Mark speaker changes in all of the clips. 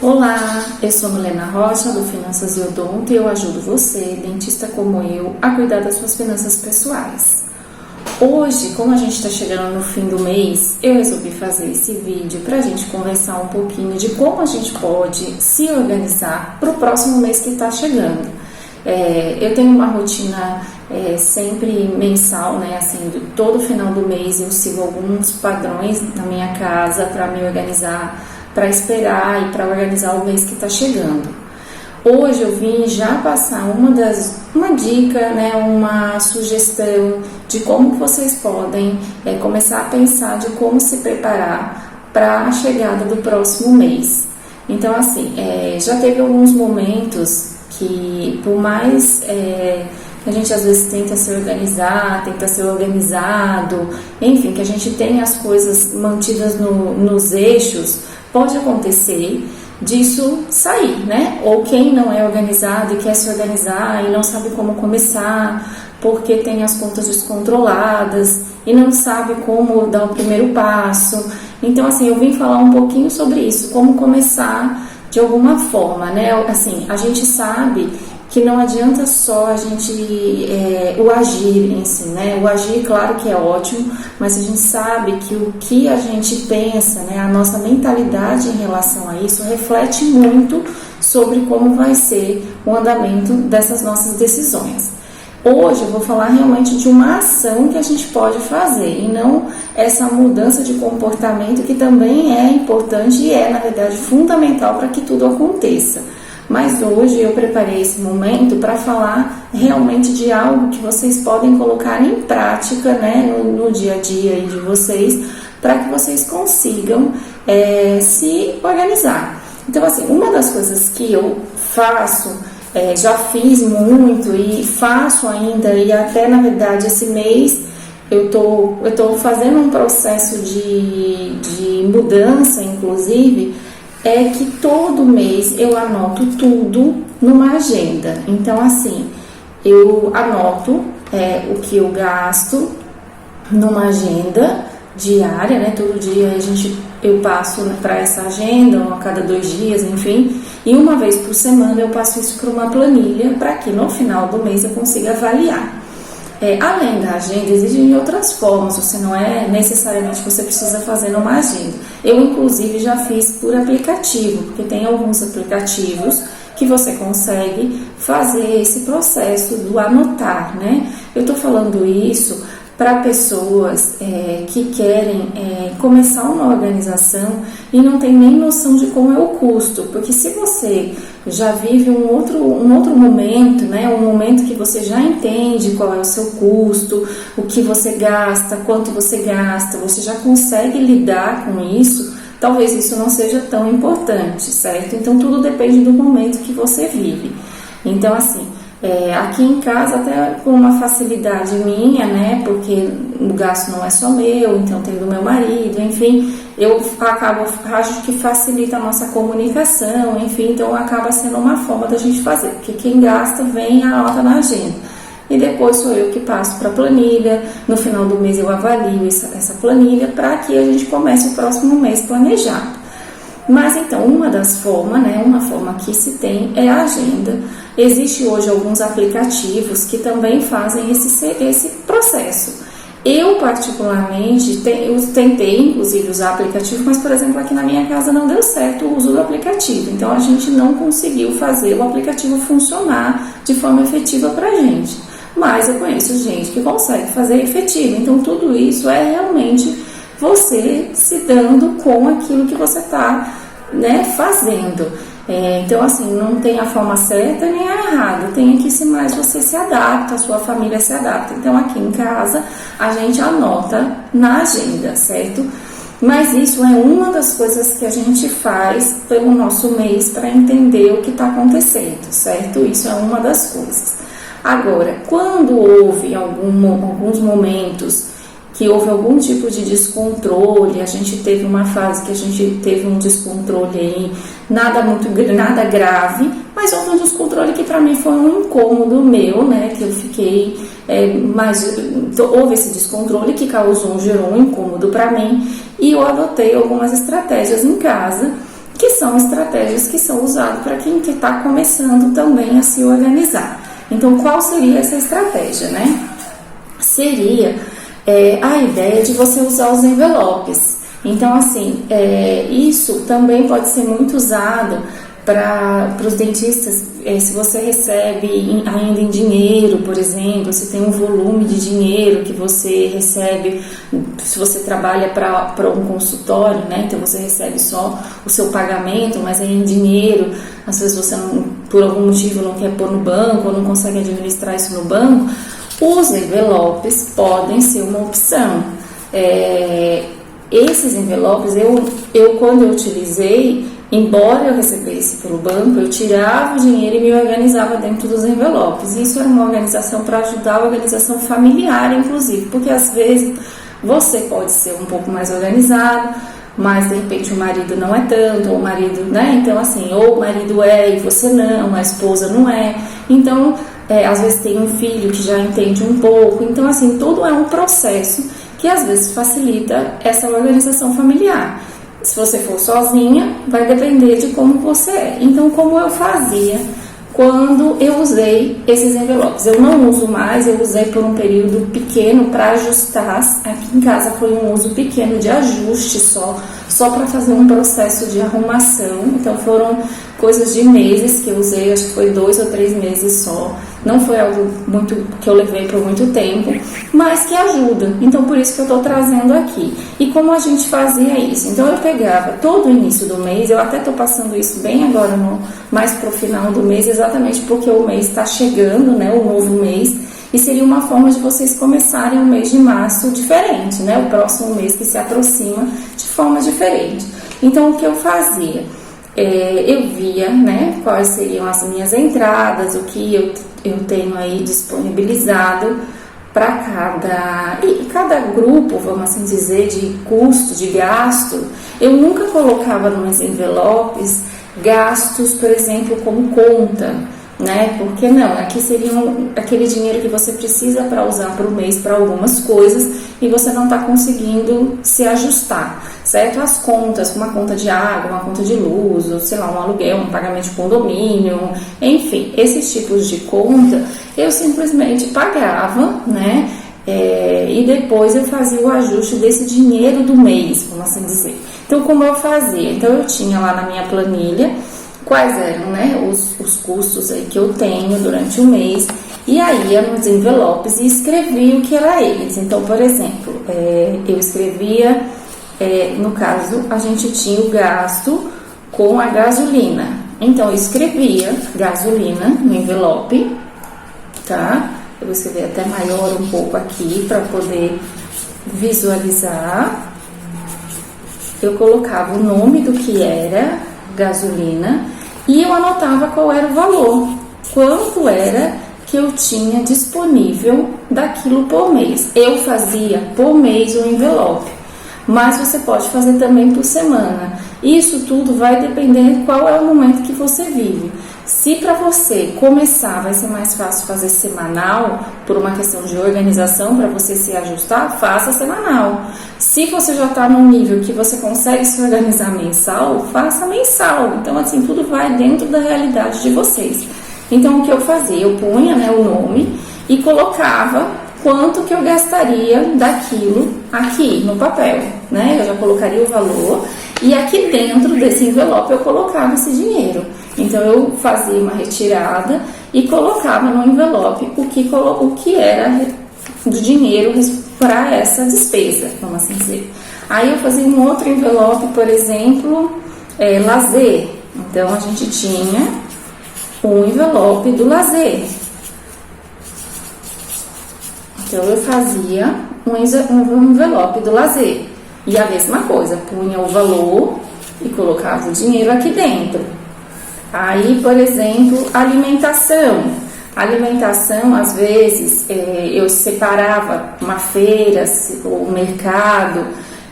Speaker 1: Olá, eu sou Milena Rocha do Finanças e Odonto e eu ajudo você, dentista como eu, a cuidar das suas finanças pessoais. Hoje, como a gente está chegando no fim do mês, eu resolvi fazer esse vídeo para a gente conversar um pouquinho de como a gente pode se organizar para o próximo mês que está chegando. Eu tenho uma rotina sempre mensal, né? Assim, todo final do mês eu sigo alguns padrões na minha casa para me organizar, para esperar e para organizar o mês que está chegando. Hoje eu vim já passar uma dica, né, uma sugestão de como vocês podem começar a pensar de como se preparar para a chegada do próximo mês. Então, assim, já teve alguns momentos que, por mais que a gente às vezes tenta se organizar, tenta ser organizado, enfim, que a gente tenha as coisas mantidas nos eixos, pode acontecer disso sair, né? Ou quem não é organizado e quer se organizar e não sabe como começar, porque tem as contas descontroladas e não sabe como dar o primeiro passo. Então, assim, eu vim falar um pouquinho sobre isso, como começar de alguma forma, né? Assim, a gente sabe que não adianta só a gente o agir em si, né? O agir, claro que é ótimo, mas a gente sabe que o que a gente pensa, né? A nossa mentalidade em relação a isso reflete muito sobre como vai ser o andamento dessas nossas decisões. Hoje eu vou falar realmente de uma ação que a gente pode fazer e não essa mudança de comportamento que também é importante e na verdade, fundamental para que tudo aconteça. Mas hoje eu preparei esse momento para falar realmente de algo que vocês podem colocar em prática, né, no dia a dia de vocês, para que vocês consigam se organizar. Então, assim, uma das coisas que eu faço, já fiz muito e faço ainda, e até na verdade esse mês eu tô fazendo um processo de mudança, inclusive, é que todo mês eu anoto tudo numa agenda. Então, assim, eu anoto o que eu gasto numa agenda diária, né? Todo dia eu passo para essa agenda, a cada 2 dias, enfim, e uma vez por semana eu passo isso para uma planilha para que no final do mês eu consiga avaliar. Além da agenda, existem outras formas, você não necessariamente você precisa fazer numa agenda. Eu, inclusive, já fiz por aplicativo, porque tem alguns aplicativos que você consegue fazer esse processo do anotar, né? Eu estou falando isso para pessoas que querem começar uma organização e não tem nem noção de como é o custo, porque se você já vive um outro momento, né, um momento que você já entende qual é o seu custo, o que você gasta, quanto você gasta, você já consegue lidar com isso, talvez isso não seja tão importante, certo? Então tudo depende do momento que você vive. Então, assim, aqui em casa, até com uma facilidade minha, né, porque o gasto não é só meu, então tem do meu marido, enfim, acho que facilita a nossa comunicação, enfim, então acaba sendo uma forma da gente fazer, porque quem gasta vem a nota na agenda, e depois sou eu que passo para a planilha, no final do mês eu avalio essa planilha para que a gente comece o próximo mês planejado. Mas então, uma das formas, né, uma forma que se tem é a agenda. Existe hoje alguns aplicativos que também fazem esse processo. Eu, particularmente, eu tentei, inclusive, usar aplicativo, mas, por exemplo, aqui na minha casa não deu certo o uso do aplicativo. Então, a gente não conseguiu fazer o aplicativo funcionar de forma efetiva para a gente. Mas eu conheço gente que consegue fazer efetivo. Então, tudo isso é realmente você se dando com aquilo que você está, né, fazendo. Então, assim, não tem a forma certa nem a errada, tem que se mais você se adapta, a sua família se adapta. Então, aqui em casa, a gente anota na agenda, certo? Mas isso é uma das coisas que a gente faz pelo nosso mês para entender o que está acontecendo, certo? Isso é uma das coisas. Agora, quando houve alguns momentos que houve algum tipo de descontrole, a gente teve uma fase que a gente teve um descontrole aí, nada grave, mas houve um descontrole que para mim foi um incômodo meu, né, que eu fiquei, houve esse descontrole que gerou um incômodo para mim, e eu adotei algumas estratégias em casa que são estratégias que são usadas para quem está começando também a se organizar. Então, qual seria essa estratégia, né? Seria a ideia de você usar os envelopes. Então, assim, isso também pode ser muito usado para os dentistas, se você recebe ainda em dinheiro, por exemplo, se tem um volume de dinheiro que você recebe, se você trabalha para um consultório, né? Então você recebe só o seu pagamento, mas é em dinheiro, às vezes você não, por algum motivo não quer pôr no banco ou não consegue administrar isso no banco, os envelopes podem ser uma opção. Esses envelopes, eu quando eu utilizei, embora eu recebesse pelo banco, eu tirava o dinheiro e me organizava dentro dos envelopes. Isso era uma organização para ajudar a organização familiar, inclusive, porque às vezes você pode ser um pouco mais organizado, mas de repente o marido não é tanto, ou o marido, né? Então, assim, ou o marido e você não, a esposa não é. Então, às vezes tem um filho que já entende um pouco. Então, assim, tudo é um processo que às vezes facilita essa organização familiar. Se você for sozinha, vai depender de como você é. Então, como eu fazia quando eu usei esses envelopes? Eu não uso mais, eu usei por um período pequeno para ajustar. Aqui em casa foi um uso pequeno de ajuste só para fazer um processo de arrumação. Então, foram coisas de meses que eu usei, acho que foi 2 ou 3 meses só. Não foi algo muito que eu levei por muito tempo, mas que ajuda. Então, por isso que eu estou trazendo aqui. E como a gente fazia isso? Então, eu pegava todo o início do mês, eu até estou passando isso bem agora, mais para o final do mês, exatamente porque o mês está chegando, né, o novo mês, e seria uma forma de vocês começarem o mês de março diferente, né, o próximo mês que se aproxima de forma diferente. Então, o que eu fazia? Eu via, né, quais seriam as minhas entradas, o que eu tenho aí disponibilizado para cada grupo, vamos assim dizer, de custo, de gasto. Eu nunca colocava nos envelopes gastos, por exemplo, como conta, né? Porque não, aqui seria aquele dinheiro que você precisa para usar para o mês para algumas coisas e você não está conseguindo se ajustar, certo? As contas, uma conta de água, uma conta de luz, ou sei lá, um aluguel, um pagamento de condomínio, enfim, esses tipos de conta eu simplesmente pagava, né? E depois eu fazia o ajuste desse dinheiro do mês, vamos assim dizer. Então, como eu fazia? Então, eu tinha lá na minha planilha quais eram, né, os custos aí que eu tenho durante o mês, e aí ia nos envelopes e escrevia o que era eles. Então, por exemplo, eu escrevia, no caso, a gente tinha o gasto com a gasolina. Então, eu escrevia gasolina no envelope, tá? Eu vou escrever até maior um pouco aqui para poder visualizar. Eu colocava o nome do que era gasolina e eu anotava qual era o valor, quanto era que eu tinha disponível daquilo por mês. Eu fazia por mês o envelope, mas você pode fazer também por semana. Isso tudo vai depender de qual é o momento que você vive. Se para você começar vai ser mais fácil fazer semanal, por uma questão de organização, para você se ajustar, faça semanal. Se você já está num nível que você consegue se organizar mensal, faça mensal. Então, assim, tudo vai dentro da realidade de vocês. Então, o que eu fazia? Eu punha, né, o nome e colocava quanto que eu gastaria daquilo aqui no papel, né? Eu já colocaria o valor e aqui dentro desse envelope eu colocava esse dinheiro. Então, eu fazia uma retirada e colocava no envelope o que era do dinheiro para essa despesa, vamos assim dizer. Aí, eu fazia um outro envelope, por exemplo, lazer. Então, a gente tinha um envelope do lazer. Então, eu fazia um envelope do lazer. E a mesma coisa, punha o valor e colocava o dinheiro aqui dentro. Aí, por exemplo, alimentação. Alimentação, às vezes, eu separava uma feira ou um mercado.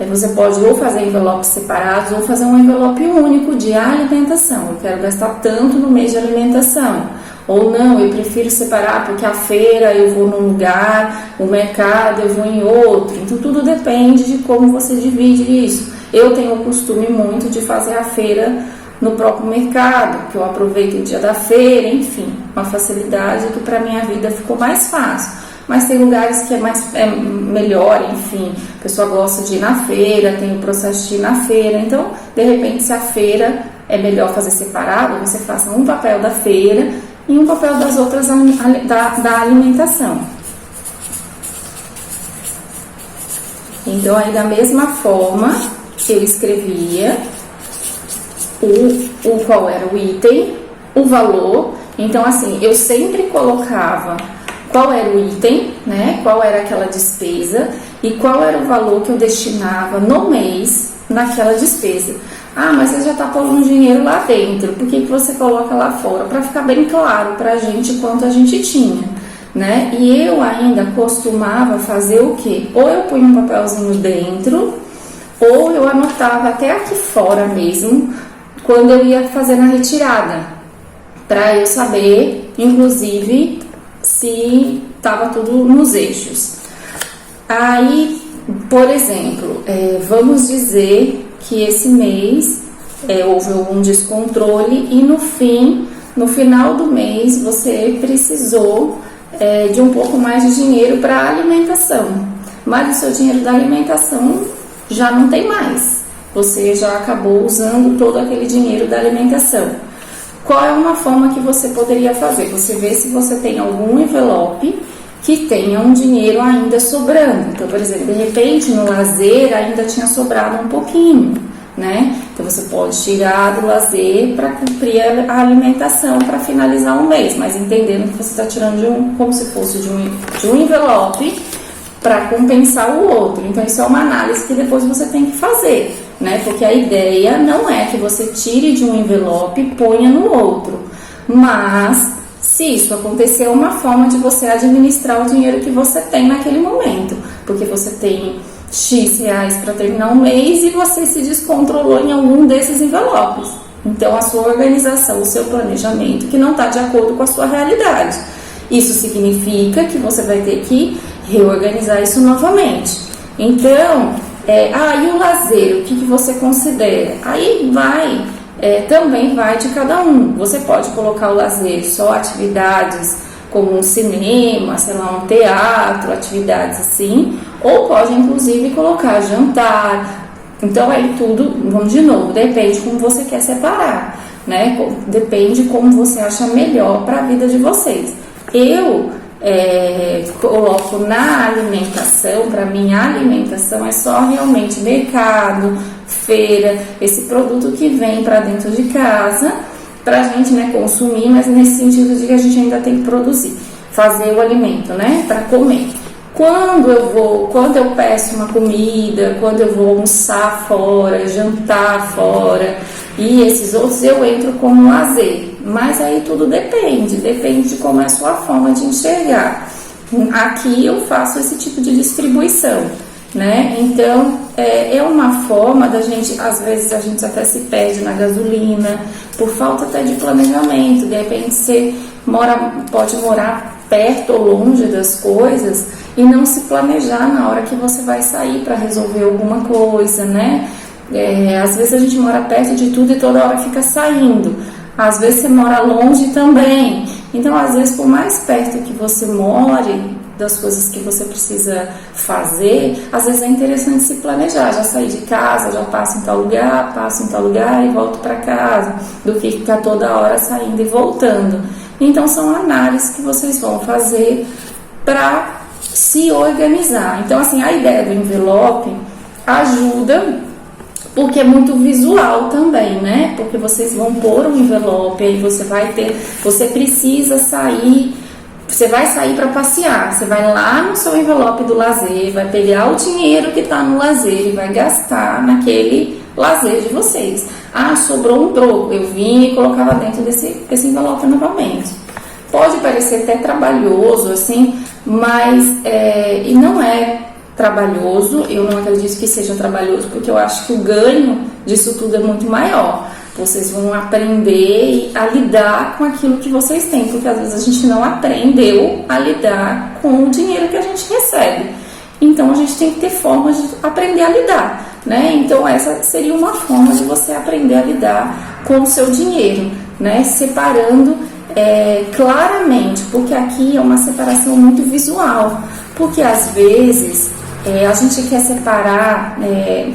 Speaker 1: Você pode ou fazer envelopes separados ou fazer um envelope único de alimentação. Eu quero gastar tanto no mês de alimentação. Ou não, eu prefiro separar porque a feira eu vou num lugar, o mercado eu vou em outro. Então, tudo depende de como você divide isso. Eu tenho o costume muito de fazer a feira
Speaker 2: no próprio mercado, que eu aproveito o dia da feira, enfim, uma facilidade que para minha vida ficou mais fácil. Mas tem lugares que é melhor, enfim, a pessoa gosta de ir na feira, tem o processo de ir na feira, então, de repente, se a feira é melhor fazer separado, você faça um papel da feira e um papel das outras da alimentação. Então, aí da mesma forma, eu escrevia qual era o item, o valor. Então, assim, eu sempre colocava qual era o item, né? Qual era aquela despesa e qual era o valor que eu destinava no mês naquela despesa. Ah, mas você já está pondo um dinheiro lá dentro, por que você coloca lá fora? Para ficar bem claro para a gente quanto a gente tinha, né? E eu ainda costumava fazer o quê? Ou eu punha um papelzinho dentro, ou eu anotava até aqui fora mesmo, quando eu ia fazer na retirada, para eu saber, inclusive, se estava tudo nos eixos. Aí, por exemplo, vamos dizer que esse mês houve algum descontrole e no final do mês, você precisou de um pouco mais de dinheiro para alimentação, mas o seu dinheiro da alimentação já não tem mais, você já acabou usando todo aquele dinheiro da alimentação. Qual é uma forma que você poderia fazer? Você vê se você tem algum envelope que tenha um dinheiro ainda sobrando. Então, por exemplo, de repente no lazer ainda tinha sobrado um pouquinho, né? Então você pode tirar do lazer para cumprir a alimentação para finalizar o mês, mas entendendo que você está tirando como se fosse de um envelope para compensar o outro. Então isso é uma análise que depois você tem que fazer, né? Porque a ideia não é que você tire de um envelope e ponha no outro, mas se isso acontecer, é uma forma de você administrar o dinheiro que você tem naquele momento, porque você tem X reais para terminar o mês e você se descontrolou em algum desses envelopes. Então a sua organização, o seu planejamento que não está de acordo com a sua realidade. Isso significa que você vai ter que reorganizar isso novamente. Então, e o lazer, o que você considera? Aí também vai de cada um. Você pode colocar o lazer só atividades como um cinema, sei lá, um teatro, atividades assim, ou pode inclusive colocar jantar. Então aí tudo, vamos de novo, depende como você quer separar, né? Depende como você acha melhor para a vida de vocês. Eu coloco na alimentação, para mim a alimentação é só realmente mercado, feira, esse produto que vem para dentro de casa para a gente, né, consumir, mas nesse sentido de que a gente ainda tem que produzir, fazer o alimento, né, para comer. Quando eu peço uma comida, quando eu vou almoçar fora, jantar fora e esses outros, eu entro como lazer. Mas aí tudo depende de como é a sua forma de enxergar. Aqui eu faço esse tipo de distribuição, né? Então, é uma forma da gente, às vezes a gente até se perde na gasolina, por falta até de planejamento. De repente você pode morar perto ou longe das coisas e não se planejar na hora que você vai sair para resolver alguma coisa, né? Às vezes a gente mora perto de tudo e toda hora fica saindo. Às vezes você mora longe também. Então, às vezes, por mais perto que você more das coisas que você precisa fazer, às vezes é interessante se planejar. Já sair de casa, já passo em tal lugar e volto para casa, do que ficar toda hora saindo e voltando. Então, são análises que vocês vão fazer para se organizar. Então, assim, a ideia do envelope ajuda, porque é muito visual também, né? Porque vocês vão pôr um envelope, aí você precisa sair, você vai sair para passear, você vai lá no seu envelope do lazer, vai pegar o dinheiro que está no lazer e vai gastar naquele lazer de vocês. Ah, sobrou um troco, eu vim e colocava dentro desse envelope novamente. Pode parecer até trabalhoso, assim, mas e não é trabalhoso, eu não acredito que seja trabalhoso, porque eu acho que o ganho disso tudo é muito maior. Vocês vão aprender a lidar com aquilo que vocês têm, porque às vezes a gente não aprendeu a lidar com o dinheiro que a gente recebe. Então a gente tem que ter formas de aprender a lidar, né? Então essa seria uma forma de você aprender a lidar com o seu dinheiro, né? Separando claramente, porque aqui é uma separação muito visual, porque às vezes a gente quer separar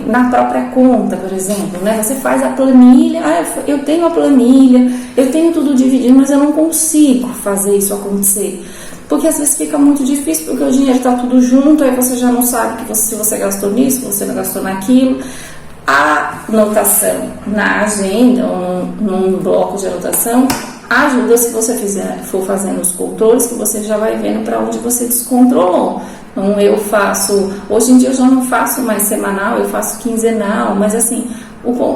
Speaker 2: na própria conta, por exemplo, né? Você faz a planilha, eu tenho a planilha, eu tenho tudo dividido, mas eu não consigo fazer isso acontecer. Porque às vezes fica muito difícil, porque o dinheiro está tudo junto, aí você já não sabe se você gastou nisso, se você não gastou naquilo. A anotação na agenda ou num bloco de anotação ajuda se você for fazendo os controles, que você já vai vendo para onde você descontrolou. Então eu faço, hoje em dia eu já não faço mais semanal, eu faço quinzenal, mas assim,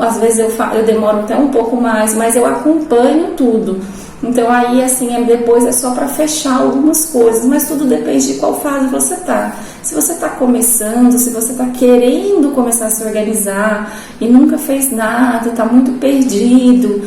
Speaker 2: às vezes eu demoro até um pouco mais, mas eu acompanho tudo. Então aí assim, depois é só para fechar algumas coisas, mas tudo depende de qual fase você tá. Se você tá começando, se você tá querendo começar a se organizar e nunca fez nada, tá muito perdido,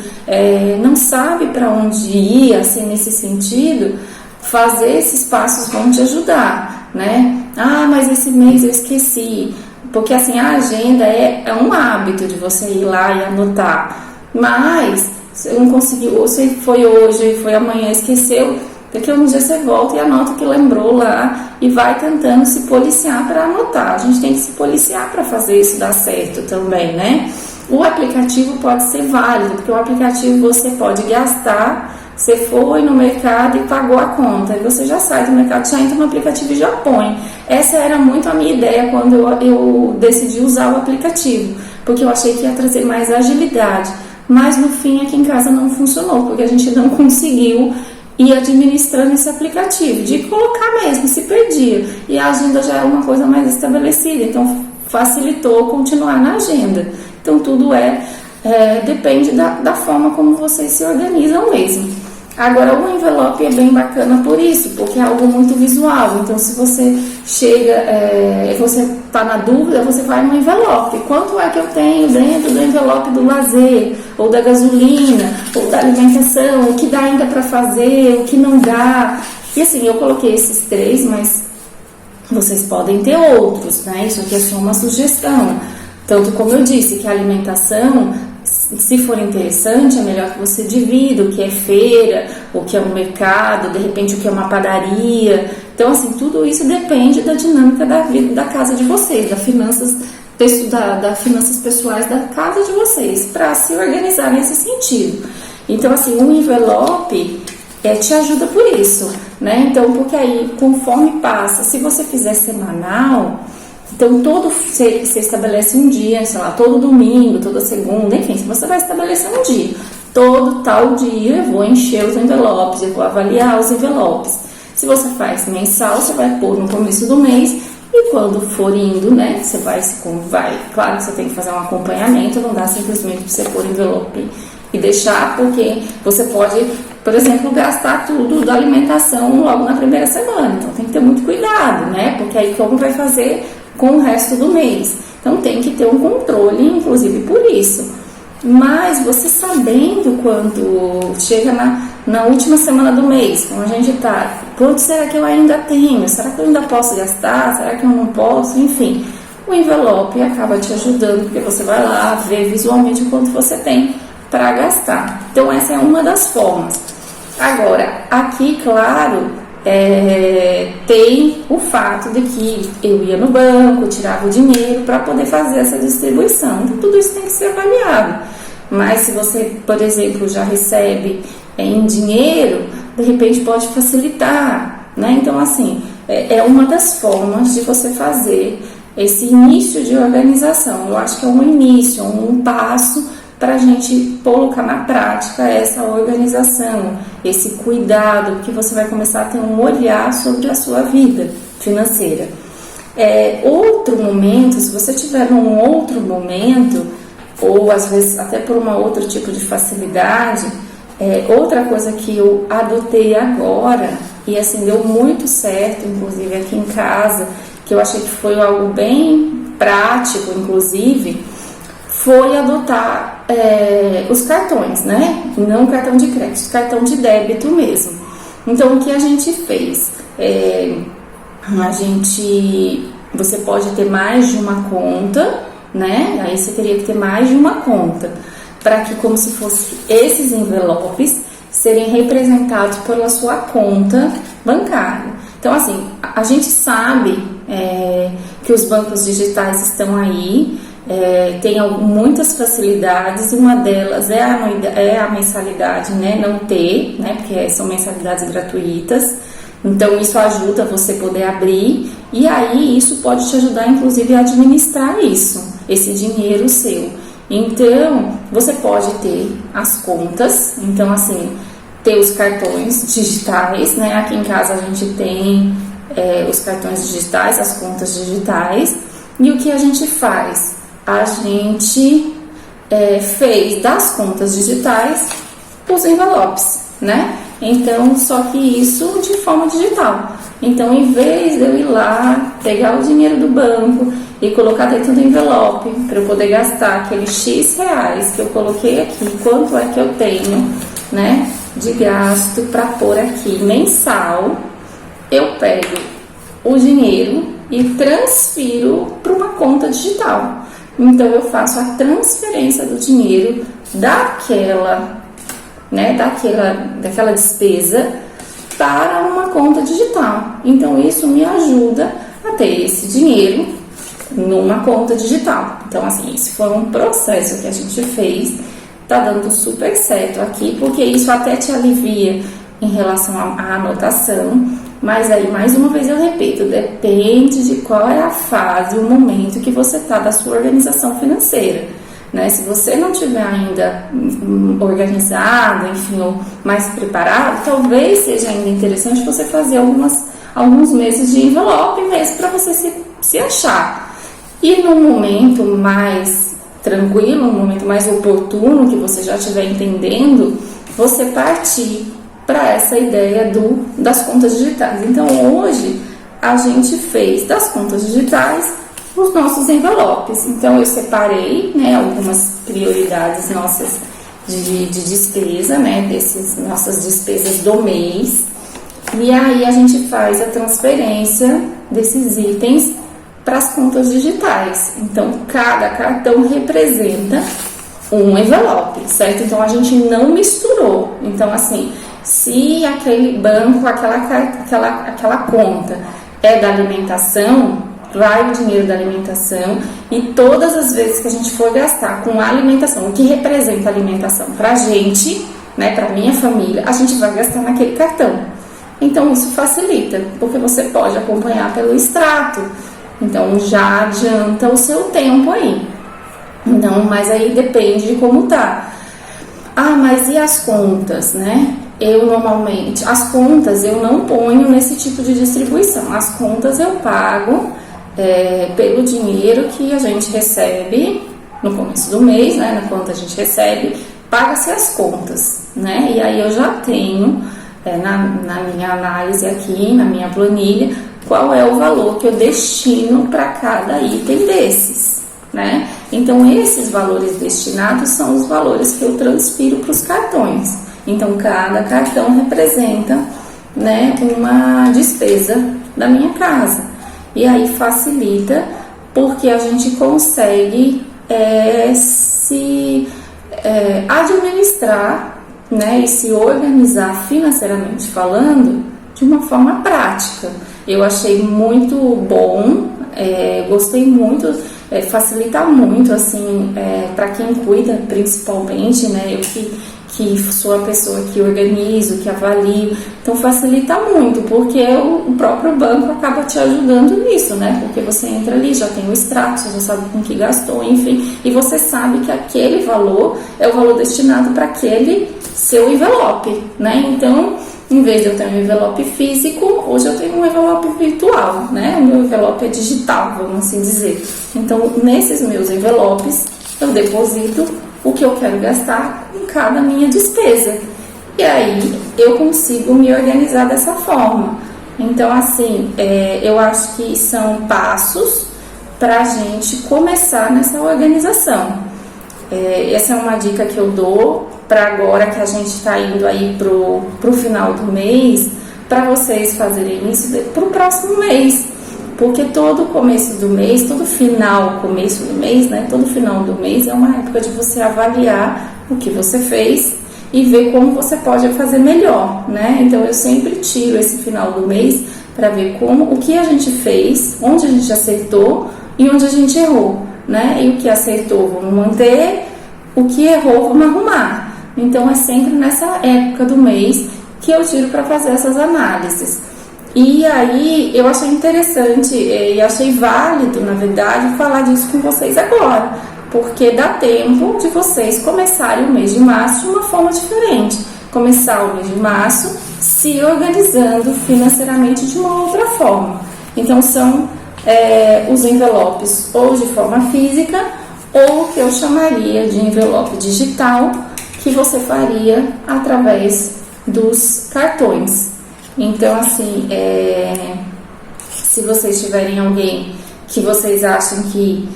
Speaker 2: não sabe para onde ir, assim, nesse sentido, fazer esses passos vão te ajudar, né? Mas esse mês eu esqueci, porque assim, a agenda é um hábito de você ir lá e anotar, mas você não conseguiu, ou você foi hoje, foi amanhã, esqueceu, daqui a um dia você volta e anota o que lembrou lá e vai tentando se policiar para anotar. A gente tem que se policiar para fazer isso dar certo também, né? O aplicativo pode ser válido, porque o aplicativo você pode gastar, você foi no mercado e pagou a conta, e você já sai do mercado, já entra no aplicativo e já põe. Essa era muito a minha ideia quando eu decidi usar o aplicativo, porque eu achei que ia trazer mais agilidade. Mas no fim aqui em casa não funcionou, porque a gente não conseguiu ir administrando esse aplicativo, de colocar mesmo, se perdia. E a agenda já é uma coisa mais estabelecida, então facilitou continuar na agenda. Então tudo depende da forma como vocês se organizam mesmo. Agora o envelope é bem bacana por isso, porque é algo muito visual. Então se você chega, você está na dúvida, você vai no envelope. Quanto é que eu tenho dentro do envelope do lazer, ou da gasolina, ou da alimentação, o que dá ainda para fazer, o que não dá. E assim, eu coloquei esses 3, mas vocês podem ter outros, né? Isso aqui é só uma sugestão. Tanto como eu disse, que a alimentação, se for interessante, é melhor que você divida o que é feira, o que é um mercado, de repente o que é uma padaria. Então, assim, tudo isso depende da dinâmica da vida, da casa de vocês, das finanças pessoais da casa de vocês, para se organizar nesse sentido. Então, assim, o envelope te ajuda por isso, né? Então, porque aí, conforme passa, se você fizer semanal, então você estabelece um dia, sei lá, todo domingo, toda segunda, enfim, você vai estabelecer um dia. Todo tal dia eu vou encher os envelopes, eu vou avaliar os envelopes. Se você faz mensal, você vai pôr no começo do mês, e quando for indo, né, você vai, claro que você tem que fazer um acompanhamento, não dá simplesmente para você pôr envelope e deixar, porque você pode, por exemplo, gastar tudo da alimentação logo na primeira semana. Então tem que ter muito cuidado, né, porque aí como vai fazer com o resto do mês? Então tem que ter um controle, inclusive por isso. Mas você sabendo quando chega na última semana do mês, como a gente tá, quanto será que eu ainda tenho? Será que eu ainda posso gastar? Será que eu não posso? Enfim, o envelope acaba te ajudando, porque você vai lá ver visualmente o quanto você tem para gastar. Então essa é uma das formas. Agora, aqui, claro, tem o fato de que eu ia no banco, tirava o dinheiro para poder fazer essa distribuição. Então, tudo isso tem que ser avaliado. Mas se você, por exemplo, já recebe em dinheiro, de repente pode facilitar, né? Então, assim, é uma das formas de você fazer esse início de organização. Eu acho que é um início, um passo para a gente colocar na prática essa organização, esse cuidado, que você vai começar a ter um olhar sobre a sua vida financeira. Outro momento, se você tiver num outro momento, ou às vezes até por um outro tipo de facilidade, outra coisa que eu adotei agora, e assim deu muito certo, inclusive aqui em casa, que eu achei que foi algo bem prático, inclusive, foi adotar os cartões, né? Não cartão de crédito, cartão de débito mesmo. Então, o que a gente fez? Você pode ter mais de uma conta, né? Aí você teria que ter mais de uma conta. para que, como se fosse esses envelopes, serem representados pela sua conta bancária. Então, assim, a gente sabe que os bancos digitais estão aí, tem muitas facilidades, uma delas é a mensalidade, né, não ter, né, porque são mensalidades gratuitas. Então, isso ajuda você poder abrir, e aí isso pode te ajudar, inclusive, a administrar esse dinheiro seu. Então, você pode ter as contas, então, assim, ter os cartões digitais, né? Aqui em casa a gente tem os cartões digitais, as contas digitais, e o que a gente faz? A gente fez das contas digitais os envelopes, né? Então, só que isso de forma digital. Então, em vez de eu ir lá, pegar o dinheiro do banco e colocar dentro do envelope, para eu poder gastar aqueles X reais que eu coloquei aqui, quanto é que eu tenho, né, de gasto para pôr aqui mensal, eu pego o dinheiro e transfiro para uma conta digital. Então, eu faço a transferência do dinheiro daquela despesa para uma conta digital. Então, isso me ajuda a ter esse dinheiro numa conta digital. Então, assim, esse foi um processo que a gente fez, tá dando super certo aqui, porque isso até te alivia em relação à anotação, mas aí, mais uma vez eu repito, depende de qual é a fase, o momento que você tá da sua organização financeira, né? Se você não tiver ainda organizado, enfim, ou mais preparado, talvez seja ainda interessante você fazer alguns meses de envelope mesmo para você se achar. E no momento mais tranquilo, no momento mais oportuno, que você já estiver entendendo, você partir para essa ideia das contas digitais. Então, hoje, a gente fez das contas digitais os nossos envelopes. Então, eu separei, né, algumas prioridades nossas de despesa, né, nossas despesas do mês. E aí, a gente faz a transferência desses itens para as contas digitais. Então, cada cartão representa um envelope, certo? Então, a gente não misturou. Então, assim, se aquele banco, aquela conta é da alimentação, vai o dinheiro da alimentação, e todas as vezes que a gente for gastar com a alimentação, o que representa a alimentação para a gente, né, para minha família, a gente vai gastar naquele cartão. Então, isso facilita, porque você pode acompanhar pelo extrato. Então, já adianta o seu tempo aí. Então, mas aí depende de como tá. Ah, mas e as contas, né? Eu normalmente, as contas eu não ponho nesse tipo de distribuição. As contas eu pago pelo dinheiro que a gente recebe no começo do mês, né? Na conta a gente recebe, paga-se as contas, né? E aí eu já tenho na minha análise aqui, na minha planilha, qual é o valor que eu destino para cada item desses, né? Então, esses valores destinados são os valores que eu transfiro para os cartões. Então, cada cartão representa, né, uma despesa da minha casa. E aí facilita, porque a gente consegue se administrar, né, e se organizar financeiramente falando de uma forma prática. Eu achei muito bom, gostei muito, facilita muito, assim, para quem cuida, principalmente, né, eu que sou a pessoa que organizo, que avalio, então facilita muito, porque o próprio banco acaba te ajudando nisso, né, porque você entra ali, já tem o extrato, você já sabe com que gastou, enfim, e você sabe que aquele valor é o valor destinado para aquele seu envelope, né, então, em vez de eu ter um envelope físico, hoje eu tenho um envelope virtual, né, o meu envelope é digital, vamos assim dizer. Então, nesses meus envelopes, eu deposito o que eu quero gastar em cada minha despesa. E aí, eu consigo me organizar dessa forma. Então, assim, eu acho que são passos para a gente começar nessa organização. Essa é uma dica que eu dou para agora que a gente está indo aí pro final do mês, para vocês fazerem isso para o próximo mês. Porque todo começo do mês, começo do mês, né? Todo final do mês é uma época de você avaliar o que você fez e ver como você pode fazer melhor, né? Então eu sempre tiro esse final do mês para ver o que a gente fez, onde a gente acertou e onde a gente errou, né? E o que acertou vamos manter, o que errou vamos arrumar. Então é sempre nessa época do mês que eu tiro para fazer essas análises. E aí eu achei interessante e achei válido, na verdade, falar disso com vocês agora, porque dá tempo de vocês começarem o mês de março de uma forma diferente. Começar o mês de março se organizando financeiramente de uma outra forma. Então são os envelopes ou de forma física ou o que eu chamaria de envelope digital, que você faria através dos cartões. Então, assim, se vocês tiverem alguém que vocês acham que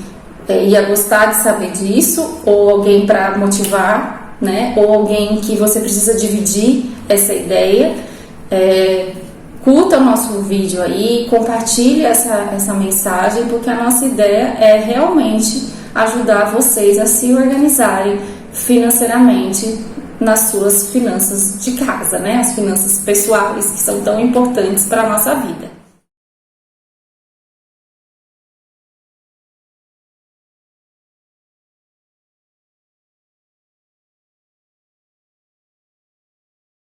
Speaker 2: ia gostar de saber disso, ou alguém para motivar, né? Ou alguém que você precisa dividir essa ideia, curta o nosso vídeo aí, compartilhe essa mensagem, porque a nossa ideia é realmente ajudar vocês a se organizarem financeiramente nas suas finanças de casa, né? As finanças pessoais, que são tão importantes para a nossa vida.